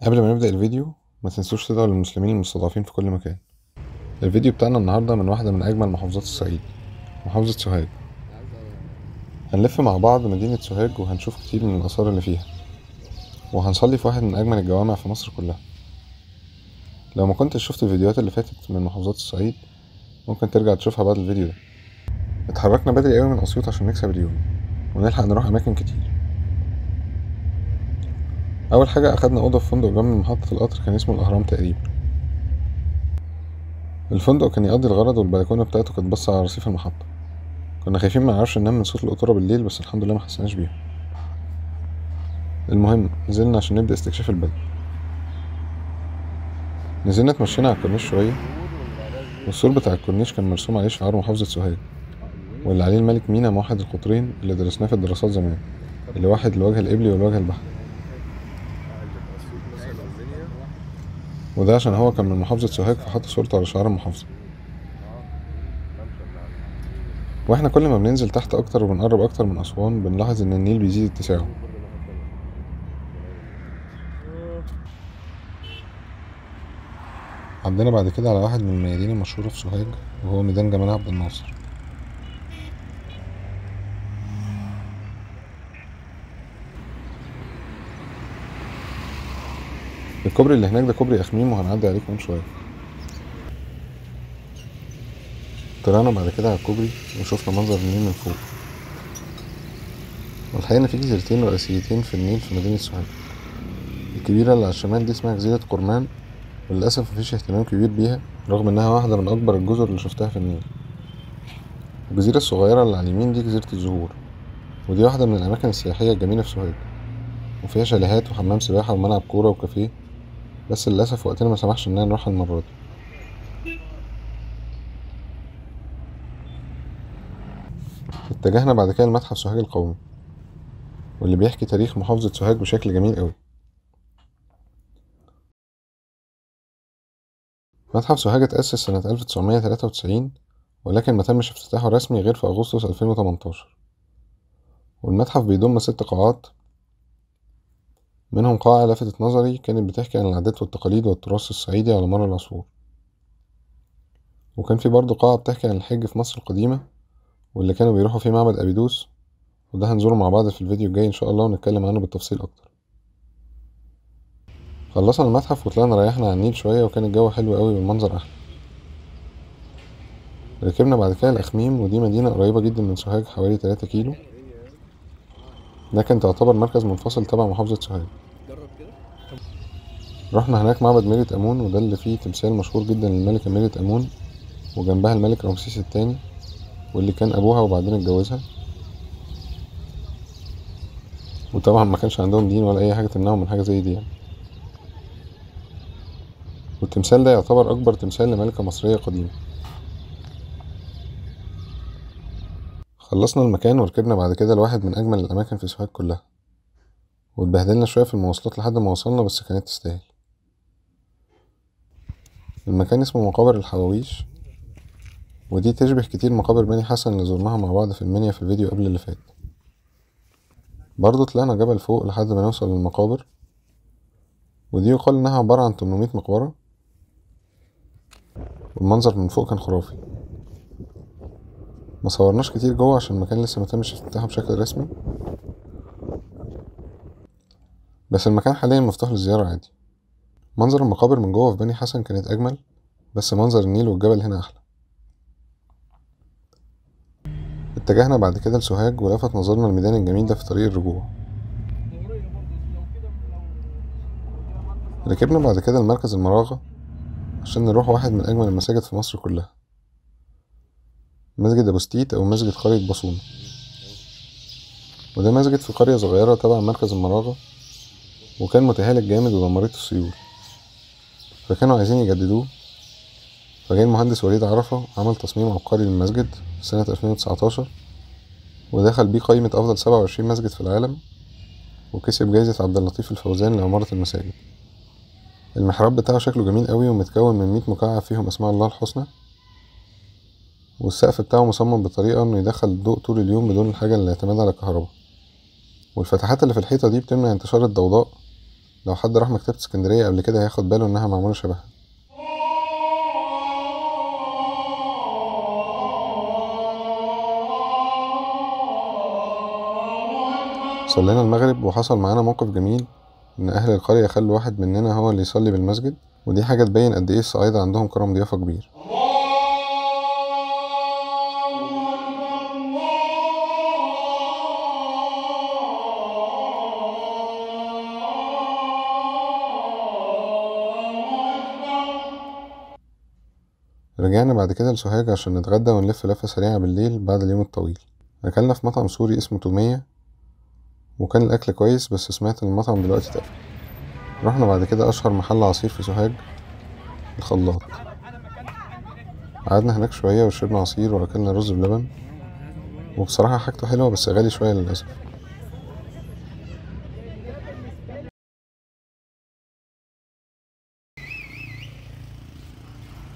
قبل ما نبدأ الفيديو ما تنسوش تدعوا للمسلمين المستضعفين في كل مكان. الفيديو بتاعنا النهاردة من واحدة من أجمل محافظات الصعيد، محافظة سوهاج. هنلف مع بعض مدينة سوهاج وهنشوف كتير من الآثار اللي فيها، وهنصلي في واحد من أجمل الجوامع في مصر كلها. لو ما كنتش شفت الفيديوهات اللي فاتت من محافظات الصعيد ممكن ترجع تشوفها بعد الفيديو ده. اتحركنا بدري قوي من أسيوط عشان نكسب اليوم ونلحق نروح أماكن كتير. أول حاجة أخدنا أوضة في فندق جنب محطة القطر، كان اسمه الأهرام تقريبا. الفندق كان يقضي الغرض والبلكونة بتاعته كانت باصة على رصيف المحطة. كنا خايفين ما نعرفش ننام من صوت القطورة بالليل، بس الحمد لله ما حسناش بيها. المهم نزلنا عشان نبدأ استكشاف البلد. نزلنا اتمشينا على الكورنيش شوية، والسور بتاع الكورنيش كان مرسوم عليه شعار محافظة سوهاج، واللي عليه الملك مينا موحد القطرين اللي درسناه في الدراسات زمان، اللي واحد الوجه القبلي والوجه البحري. وده عشان هو كان من محافظة سوهاج فحط صورته على شعار المحافظة. واحنا كل ما بننزل تحت اكتر وبنقرب اكتر من اسوان بنلاحظ ان النيل بيزيد اتساعه. عدينا بعد كده على واحد من الميادين المشهورة في سوهاج، وهو ميدان جمال عبد الناصر. الكوبري اللي هناك ده كوبري أخميم، وهنعدي عليه كمان شوية. طلعنا بعد كده على الكوبري وشوفنا منظر النيل من فوق. والحقيقة إن في جزيرتين رئيسيتين في النيل في مدينة سوهاج. الكبيرة اللي على الشمال دي اسمها جزيرة قرمان، وللأسف مفيش اهتمام كبير بيها رغم إنها واحدة من أكبر الجزر اللي شفتها في النيل. الجزيرة الصغيرة اللي على اليمين دي جزيرة الزهور، ودي واحدة من الأماكن السياحية الجميلة في سوهاج، وفيها شاليهات وحمام سباحة وملعب كورة وكافيه، بس للأسف وقتنا مسمحش إننا نروح المرة دي. اتجهنا بعد كده لمتحف سوهاج القومي، واللي بيحكي تاريخ محافظة سوهاج بشكل جميل قوي. متحف سوهاج اتأسس سنة 1993، ولكن ما تمش افتتاحه رسمي غير في أغسطس 2018. والمتحف بيضم 6 قاعات، منهم قاعة لفتت نظري كانت بتحكي عن العادات والتقاليد والتراث الصعيدي على مر العصور. وكان في برضه قاعة بتحكي عن الحج في مصر القديمة، واللي كانوا بيروحوا فيه معبد أبيدوس، وده هنزوره مع بعض في الفيديو الجاي إن شاء الله ونتكلم عنه بالتفصيل أكتر. خلصنا المتحف وطلعنا ريحنا على النيل شوية، وكان الجو حلو قوي والمنظر أحلى. ركبنا بعد كده الأخميم، ودي مدينة قريبة جدا من سوهاج حوالي 3 كيلو، لكن تعتبر مركز منفصل تبع محافظة سوهاج. رحنا هناك معبد ميرة أمون، وده اللي فيه تمثال مشهور جدا للملكة ميرة أمون، وجنبها الملك رمسيس التاني، واللي كان أبوها وبعدين اتجوزها. وطبعا ما كانش عندهم دين ولا أي حاجة تمنعهم من حاجة زي دي يعني. والتمثال ده يعتبر أكبر تمثال لملكة مصرية قديمة. خلصنا المكان وركبنا بعد كده لواحد من أجمل الأماكن في سوهاج كلها، واتبهدلنا شوية في المواصلات لحد ما وصلنا، بس كانت تستاهل. المكان اسمه مقابر الحواويش، ودي تشبه كتير مقابر بني حسن اللي زرناها مع بعض في المنيا في الفيديو قبل اللي فات. برضه طلعنا جبل فوق لحد ما نوصل للمقابر، ودي يقال إنها عبارة عن 800 مقبرة، والمنظر من فوق كان خرافي. ما صورناش كتير جوه عشان المكان لسه متمش افتتاحه بشكل رسمي، بس المكان حاليا مفتوح للزيارة عادي. منظر المقابر من جوه في بني حسن كانت أجمل، بس منظر النيل والجبل هنا أحلى. اتجهنا بعد كده لسوهاج، ولفت نظرنا الميدان الجميل ده في طريق الرجوع. ركبنا بعد كده لمركز المراغة عشان نروح واحد من أجمل المساجد في مصر كلها، مسجد أبو ستيت أو مسجد قرية بصونة. وده مسجد في قرية صغيرة تبع مركز المراغة، وكان متهالك جامد ودمرته السيول، فكانوا عايزين يجددوه. فجاء المهندس وليد عرفة عمل تصميم عبقري للمسجد في سنة 2019، ودخل بيه قائمة أفضل 27 مسجد في العالم، وكسب جايزة عبد اللطيف الفوزان لعمارة المساجد. المحراب بتاعه شكله جميل قوي، ومتكون من 100 مكعب فيهم أسماء الله الحسنى، والسقف بتاعه مصمم بطريقة إنه يدخل الضوء طول اليوم بدون الحاجة اللي اعتماد على الكهرباء. والفتحات اللي في الحيطة دي بتمنع انتشار الضوضاء، لو حد راح مكتبة اسكندرية قبل كده هياخد باله انها معمولة شبهها. صلينا المغرب وحصل معانا موقف جميل، ان اهل القرية خلوا واحد مننا هو اللي يصلي بالمسجد، ودي حاجة تبين قد ايه الصعايدة عندهم كرم ضيافة كبير. رجعنا بعد كده لسوهاج عشان نتغدى ونلف لفة سريعة بالليل بعد اليوم الطويل. أكلنا في مطعم سوري اسمه تومية، وكان الأكل كويس، بس سمعت إن المطعم دلوقتي اتقفل. رحنا بعد كده أشهر محل عصير في سوهاج، الخلاط. قعدنا هناك شوية وشربنا عصير وأكلنا رز بلبن، وبصراحة حاجته حلوة بس غالي شوية للأسف.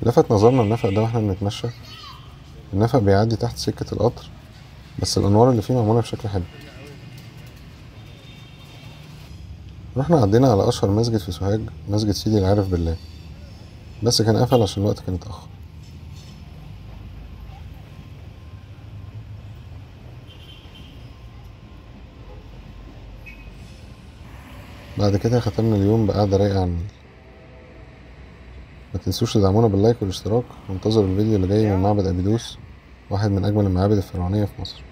لفت نظرنا النفق ده واحنا بنتمشى. النفق بيعدي تحت سكة القطر، بس الأنوار اللي فيه معمولة بشكل حلو. رحنا عدينا على أشهر مسجد في سوهاج، مسجد سيدي العارف بالله، بس كان قفل عشان الوقت كان اتأخر. بعد كده ختمنا اليوم بقعدة رايقة على النيل. ما تنسوش تدعمونا باللايك والاشتراك، وانتظروا الفيديو اللي جاي من معبد أبيدوس، واحد من أجمل المعابد الفرعونية في مصر.